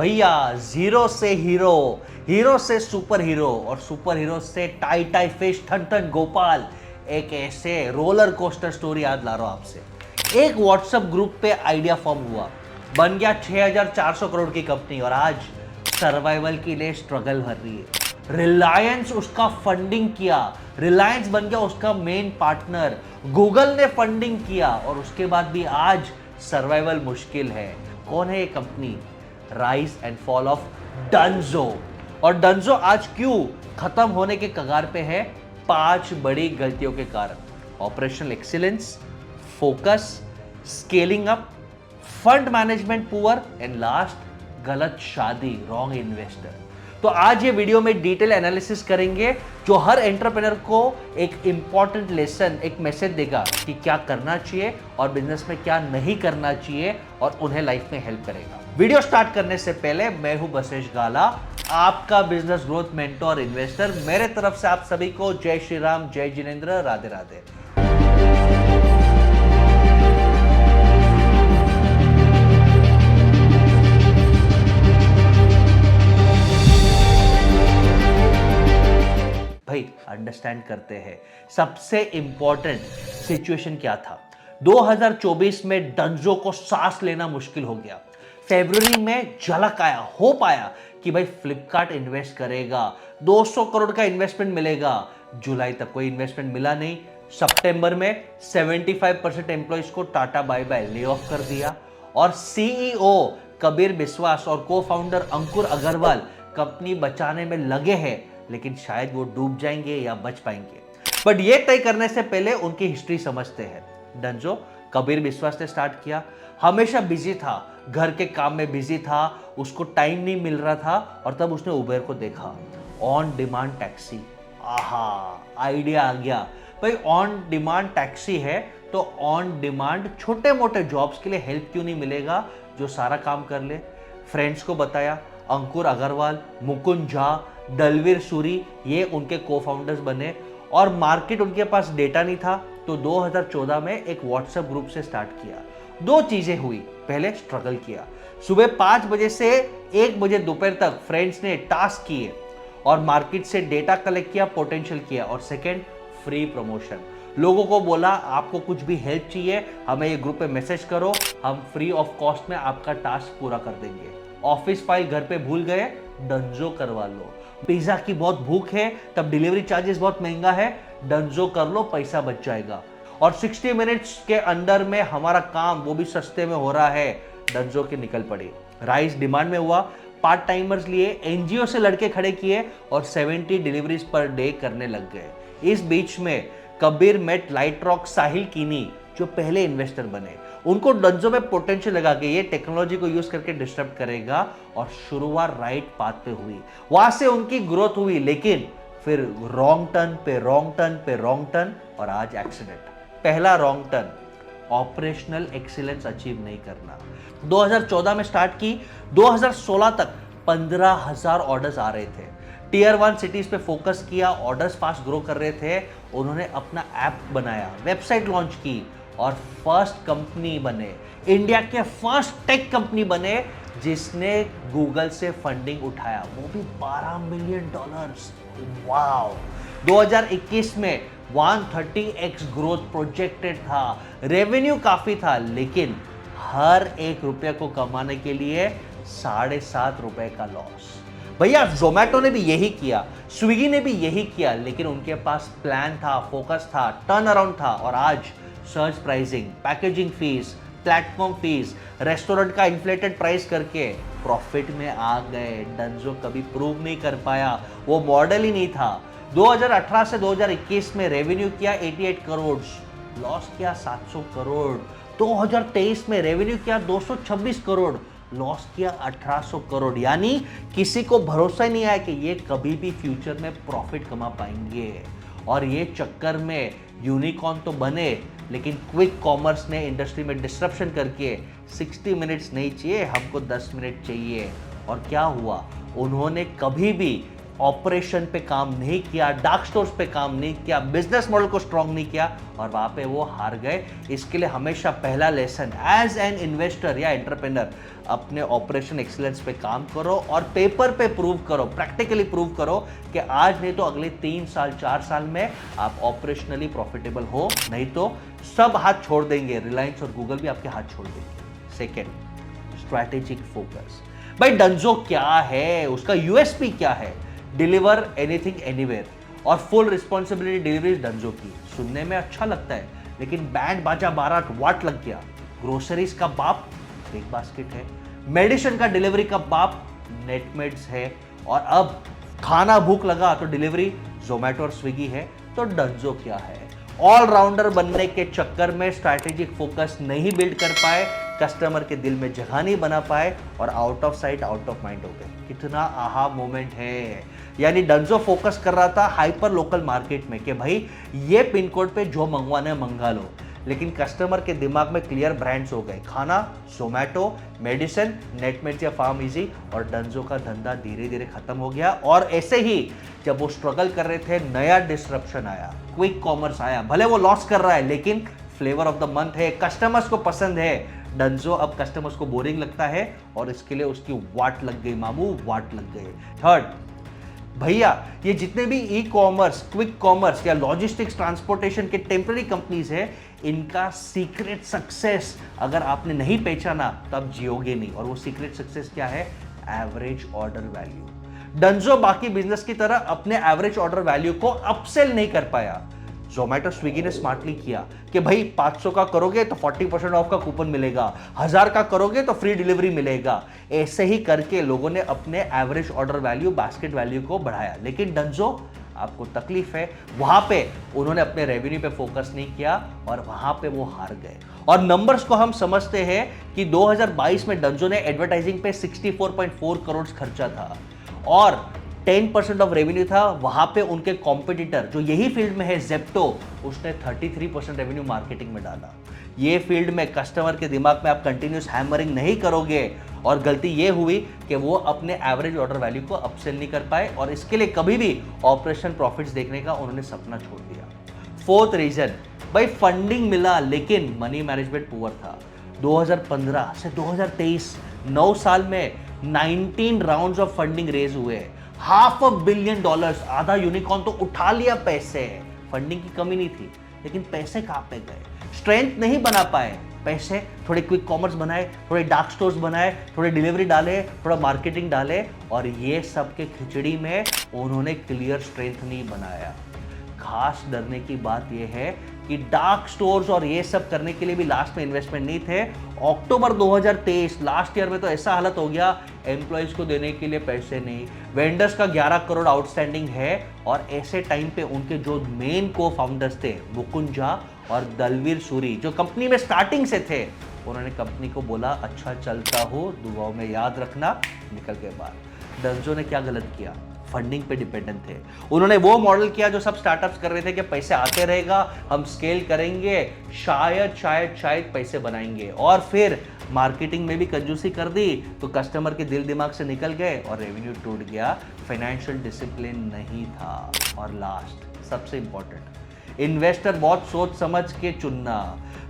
भैया जीरो से hero, hero से सुपर हीरो और सुपर हीरो से टाई टाई फिश ठन ठन गोपाल, एक ऐसे रोलर कोस्टर स्टोरी याद ला रहा हूं आपसे। एक व्हाट्सएप ग्रुप पे आइडिया फॉर्म हुआ, बन गया 6400 करोड़ की कंपनी और आज सर्वाइवल के लिए स्ट्रगल कर रही है। रिलायंस उसका फंडिंग किया, रिलायंस बन गया उसका मेन पार्टनर, गूगल ने फंडिंग किया और उसके बाद भी आज सर्वाइवल मुश्किल है। कौन है ये company? Rise and fall of Dunzo. और डंजो आज क्यों खत्म होने के कगार पे है? 5 बड़ी गलतियों के कारण। Operational excellence, focus, scaling up, fund management poor and last गलत शादी, रॉन्ग इन्वेस्टर। तो आज ये वीडियो में डिटेल एनालिसिस करेंगे जो हर एंटरप्रेन्योर को एक इंपॉर्टेंट लेसन, एक मैसेज देगा कि क्या करना चाहिए और बिजनेस में क्या नहीं करना चाहिए और उन्हें लाइफ में हेल्प करेगा। वीडियो स्टार्ट करने से पहले मैं हूं बसेश गाला, आपका बिजनेस ग्रोथ मेंटोर इन्वेस्टर। मेरे तरफ से आप सभी को जय श्री राम, जय जिनेंद्र, राधे राधे। भाई अंडरस्टैंड करते हैं सबसे इंपॉर्टेंट सिचुएशन क्या था। 2024 में डंजो को सांस लेना मुश्किल हो गया। फरवरी में झलक आया, होप आया कि भाई फ्लिपकार्ट इन्वेस्ट करेगा, 200 करोड़ का इन्वेस्टमेंट मिलेगा। जुलाई तक कोई इन्वेस्टमेंट मिला नहीं। सितंबर में 75% एम्प्लॉइज को tata bye bye lay off कर दिया और सीईओ कबीर बिस्वास और को फाउंडर अंकुर अग्रवाल कंपनी बचाने में लगे हैं, लेकिन शायद वो डूब जाएंगे या बच पाएंगे। बट ये तय करने से पहले उनकी हिस्ट्री समझते हैं। डंजो कबीर बिस्वास ने स्टार्ट किया, हमेशा बिजी था, घर के काम में बिजी था, उसको टाइम नहीं मिल रहा था और तब उसने उबेर को देखा। ऑन डिमांड टैक्सी, आहा, आइडिया आ गया। भाई ऑन डिमांड टैक्सी है तो ऑन डिमांड छोटे मोटे जॉब्स के लिए हेल्प क्यों नहीं मिलेगा जो सारा काम कर ले। फ्रेंड्स को बताया, अंकुर अग्रवाल, मुकुंद झा, दलवीर सूरी ये उनके को फाउंडर्स बने और मार्केट उनके पास डेटा नहीं था तो 2014 में एक व्हाट्सएप ग्रुप से स्टार्ट किया। 2 चीजें हुई, पहले स्ट्रगल किया, सुबह 5 बजे से 1 बजे दोपहर तक फ्रेंड्स ने टास्क किए और मार्केट से डेटा कलेक्ट किया, पोटेंशियल किया। और सेकंड, फ्री प्रमोशन। लोगों को बोला आपको कुछ भी हेल्प चाहिए हमें ये ग्रुप पे मैसेज करो, हम फ्री ऑफ कॉस्ट में आपका टास्क पूरा कर देंगे। ऑफिस फाइल घर पे भूल गए, डंजो करवा लो। पिज्जा की बहुत भूख है, तब डिलीवरी चार्जेस बहुत महंगा है, डंजो कर लो, पैसा बच जाएगा। और 60 मिनट्स के अंदर में हमारा काम वो भी सस्ते में हो रहा है, डंजो के निकल पड़ी। राइस डिमांड में हुआ, पार्ट टाइमर्स लिए, एनजीओ से लड़के खड़े किए और 70 डिलीवरीज पर डे करने लग गए। इस बीच में कबीर मेट लाइट रॉक साहिल कीनी जो पहले इन्वेस्टर बने, उनको डंजो में पोटेंशियल लगा के ये टेक्नोलॉजी को यूज करके डिस्टर्ब करेगा और शुरुआत राइट पाथ पे हुई। वहां से उनकी ग्रोथ हुई, लेकिन फिर रॉन्ग टर्न पे रॉन्ग टर्न पे रॉन्ग टर्न और आज एक्सीडेंट। पहला wrong turn, operational excellence achieve नहीं करना। 2014 में स्टार्ट की, 2016 तक 15,000 ऑर्डर्स आ रहे थे। टीयर 1 सिटीज पे फोकस किया, ऑर्डर्स फास्ट ग्रो कर रहे थे। उन्होंने अपना ऐप बनाया, वेबसाइट लॉन्च की और फर्स्ट कंपनी बने, इंडिया के फर्स्ट टेक कंपनी बने जिसने गूगल से फंडिंग उठाया, वो भी $12 मिलियन। वाओ। 2021 में 130x ग्रोथ प्रोजेक्टेड था, रेवेन्यू काफी था, लेकिन हर 1 रुपये को कमाने के लिए 7.5 रुपए का लॉस। भैया जोमैटो ने भी यही किया, स्विगी ने भी यही किया, लेकिन उनके पास प्लान था, फोकस था, टर्न अराउंड था और आज search pricing, packaging fees, platform fees, restaurant का इन्फ्लेटेड प्राइस करके प्रॉफिट में आ गए। डंजो कभी प्रूव नहीं कर पाया, वो मॉडल ही नहीं था। 2018 से 2021 में रेवेन्यू किया 88 करोड़, लॉस किया 700 करोड़। 2023 में रेवेन्यू किया 226 करोड़, लॉस किया 1800 करोड़। यानी किसी को भरोसा ही नहीं आया कि ये कभी भी फ्यूचर में प्रॉफिट कमा पाएंगे। और ये चक्कर में यूनिकॉर्न तो बने, लेकिन क्विक कॉमर्स ने इंडस्ट्री में डिस्ट्रप्शन करके 60 मिनट्स नहीं चाहिए, हमको 10 मिनट चाहिए। और क्या हुआ, उन्होंने कभी भी ऑपरेशन पे काम नहीं किया, डार्क स्टोर्स पे काम नहीं किया, बिजनेस मॉडल को स्ट्रांग नहीं किया और वहां पे वो हार गए। इसके लिए हमेशा पहला लेसन एज एन इन्वेस्टर या एंटरप्रेन्योर, अपने ऑपरेशन एक्सीलेंस पे काम करो और पेपर पे प्रूव करो, प्रैक्टिकली प्रूव करो कि आज नहीं तो अगले 3 साल 4 साल में आप ऑपरेशनली प्रॉफिटेबल हो, नहीं तो सब हाथ छोड़ देंगे, रिलायंस और गूगल भी आपके हाथ छोड़ देंगे। Second, strategic focus. भाई डंजो क्या है, उसका यूएसपी क्या है? डिलीवर एनीथिंग एनीवेयर और फुल रिस्पॉन्सिबिलिटी डिलीवरी डंजो की। सुनने में अच्छा लगता है लेकिन बैंड बाजा बारात वाट लग गया। ग्रोसरीज का बाप बिग बास्केट है, मेडिसिन का डिलीवरी का बाप नेटमेड्स है और अब खाना भूख लगा तो डिलीवरी जोमेटो और स्विगी है। तो डंजो क्या है? ऑलराउंडर बनने के चक्कर में स्ट्रैटेजिक फोकस नहीं बिल्ड कर पाए, कस्टमर के दिल में जगह नहीं बना पाए और out of sight out of mind हो गए। कितना आहा मोमेंट है। यानी डंजो फोकस कर रहा था हाइपर लोकल मार्केट में कि भाई ये पिन कोड पे जो मंगवाना है मंगा लो, लेकिन कस्टमर के दिमाग में क्लियर ब्रांड्स हो गए, खाना जोमेटो, मेडिसिन, नेटमेट्स या फार्म इजी, और डंजो का धंधा धीरे धीरे खत्म हो गया। और ऐसे ही जब वो स्ट्रगल कर रहे थे, नया डिसरप्शन आया, क्विक कॉमर्स आया। भले वो लॉस कर रहा है लेकिन फ्लेवर ऑफ द मंथ है, कस्टमर्स को पसंद है। डंजो अब कस्टमर्स को बोरिंग लगता है और इसके लिए उसकी वाट लग गई मामू, वाट लग गई। थर्ड, भैया ये जितने भी ई कॉमर्स, क्विक कॉमर्स या लॉजिस्टिक्स ट्रांसपोर्टेशन के टेम्पररी कंपनीज है, इनका सीक्रेट सक्सेस अगर आपने नहीं पहचाना तो आप जियोगे नहीं। और वो सीक्रेट सक्सेस क्या है? Average order value. डंजो बाकी बिजनेस की तरह अपने एवरेज ऑर्डर वैल्यू को अपसेल नहीं कर पाया। जोमेटो स्विगी ने स्मार्टली किया कि भाई 500 का करोगे तो 40% ऑफ का कूपन मिलेगा, 1000 का करोगे तो फ्री डिलीवरी मिलेगा। ऐसे ही करके लोगों ने अपने average order value, basket value को बढ़ाया। लेकिन डंजो, आपको तकलीफ है, वहां पे उन्होंने अपने रेवेन्यू पे फोकस नहीं किया और वहां पे वो हार गए। और नंबर्स को हम समझते हैं कि 2022 में डंजो ने एडवर्टाइजिंग पे 64.4 करोड़ खर्चा था और 10% ऑफ रेवेन्यू था। वहां पे उनके कॉम्पिटिटर जो यही फील्ड में है, जेप्टो, उसने 33% रेवेन्यू मार्केटिंग में डाला। ये फील्ड में कस्टमर के दिमाग में आप कंटिन्यूस हैमरिंग नहीं करोगे और गलती ये हुई कि वो अपने एवरेज ऑर्डर वैल्यू को अपसेल नहीं कर पाए और इसके लिए कभी भी ऑपरेशन प्रॉफिट्स देखने का उन्होंने सपना छोड़ दिया। फोर्थ रीजन, भाई फंडिंग मिला लेकिन मनी मैनेजमेंट पुअर था। 2015 से 2023 9 साल में 19 राउंड्स ऑफ फंडिंग रेज हुए, $500 million, आधा यूनिकॉर्न तो उठा लिया पैसे। फंडिंग की कमी नहीं थी लेकिन पैसे कहां पे गए? स्ट्रेंथ नहीं बना पाए, पैसे थोड़े क्विक कॉमर्स बनाए, थोड़े डार्क स्टोर्स बनाए, थोड़े डिलीवरी डाले, थोड़ा मार्केटिंग डाले और ये सब के खिचड़ी में उन्होंने क्लियर स्ट्रेंथ नहीं बनाया। खास डरने की बात यह है कि डार्क स्टोर्स और ये सब करने के लिए भी लास्ट में इन्वेस्टमेंट नहीं थे। अक्टूबर 2023 लास्ट ईयर में तो ऐसा हालत हो गया, एम्प्लॉयज को देने के लिए पैसे नहीं, वेंडर्स का 11 करोड़ आउटस्टैंडिंग है और ऐसे टाइम पे उनके जो मेन को फाउंडर्स थे, मुकुंद झा और दलवीर सूरी, जो कंपनी में स्टार्टिंग से थे, उन्होंने कंपनी को बोला अच्छा चलता हो, दुआओं में याद रखना। निकल के बाद डंजो ने क्या गलत किया? फंडिंग पे डिपेंडेंट थे। उन्होंने वो मॉडल किया जो सब स्टार्टअप्स कर रहे थे कि पैसे आते रहेगा, हम स्केल करेंगे, शायद पैसे बनाएंगे। और फिर मार्केटिंग में भी कंजूसी कर दी तो कस्टमर के दिल दिमाग से निकल गए और रेवेन्यू टूट गया। फाइनेंशियल डिसिप्लिन नहीं था। और लास्ट, सबसे इंपॉर्टेंट, इन्वेस्टर बहुत सोच समझ के चुनना।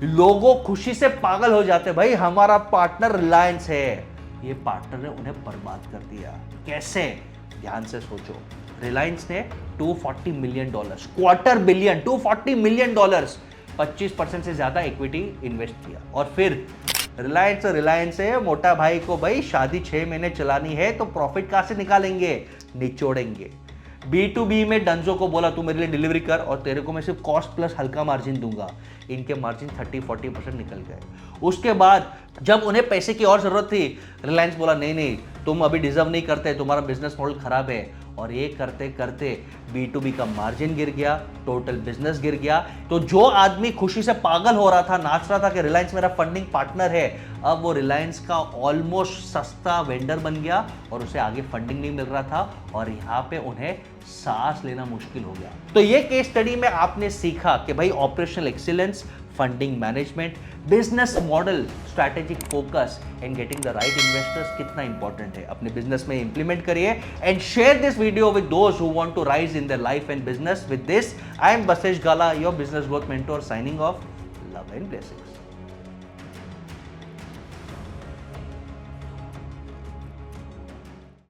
लोगों खुशी से पागल हो जाते, भाई हमारा पार्टनर रिलायंस है, ये पार्टनर ने उन्हें बर्बाद कर दिया। कैसे? ध्यान से सोचो। रिलायंस ने $240 मिलियन, क्वार्टर बिलियन, $240 मिलियन, 25% से ज्यादा इक्विटी इन्वेस्ट किया। और फिर रिलायंस है, मोटा भाई को भाई शादी 6 महीने चलानी है तो प्रॉफिट कहां से निकालेंगे? निचोड़ेंगे। B2B में डंजो को बोला तू मेरे लिए डिलीवरी कर और तेरे को मैं सिर्फ कॉस्ट प्लस हल्का मार्जिन दूंगा। इनके मार्जिन 30-40% निकल गए। उसके बाद जब उन्हें पैसे की और जरूरत थी, रिलायंस बोला नहीं तुम अभी डिजर्व नहीं करते, तुम्हारा बिजनेस मॉडल खराब है। और ये करते करते B2B का मार्जिन गिर गया, टोटल बिजनेस गिर गया। तो जो आदमी खुशी से पागल हो रहा था, नाच रहा था कि रिलायंस मेरा फंडिंग पार्टनर है, अब वो रिलायंस का ऑलमोस्ट सस्ता वेंडर बन गया और उसे आगे फंडिंग नहीं मिल रहा था और यहाँ पे उन्हें सांस लेना मुश्किल हो गया। तो ये केस स्टडी में आपने सीखा कि भाई operational excellence, funding management, business model, strategic focus and getting the right investors कितना इंपॉर्टेंट है अपने बिजनेस में इंप्लीमेंट करिए and share this video with those who want to rise in their life and business. With this I am Basesh Gala, your business growth mentor, signing off. Love and blessings.